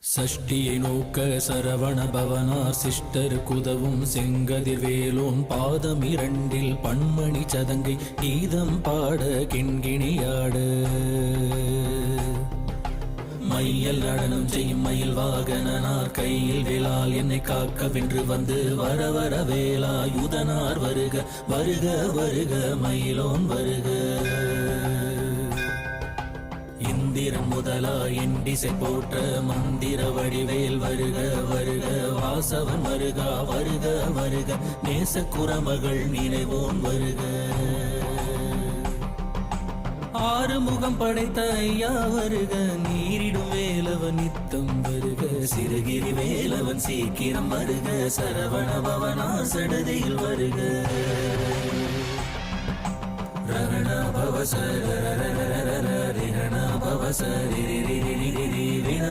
சஷ்டியை நோக்க சரவண பவனார் சிஷ்டர் குதவும் செங்கதிர் வேலோன் பாதம் இரண்டில் பன்மணி சதங்கை கீதம் பாட கிண்கிணியாட மையல் நடனம் செய்யும் மயில் வாகனார் கையில் வேளால் என்னை காக்க வென்று வந்து வர வர வேலாயுதனார் வருக வருக வருக மயிலோன் வருக. இந்திரன் முதலா எண்டிசை போற்ற மந்திர வடிவேல் வருக வருக வாசவன் வருக வருக வருக நேச குரமகள் நினைவோன் வருக. ஆறுமுகம் படைத்த ஐயா வருக நீரிடும் வேலவன் நித்தம் வருக சிறுகிரி வேலவன் சீக்கிரம் வருக சரவண பவனா சடதியில் வருக. ரண பவச ரண பவச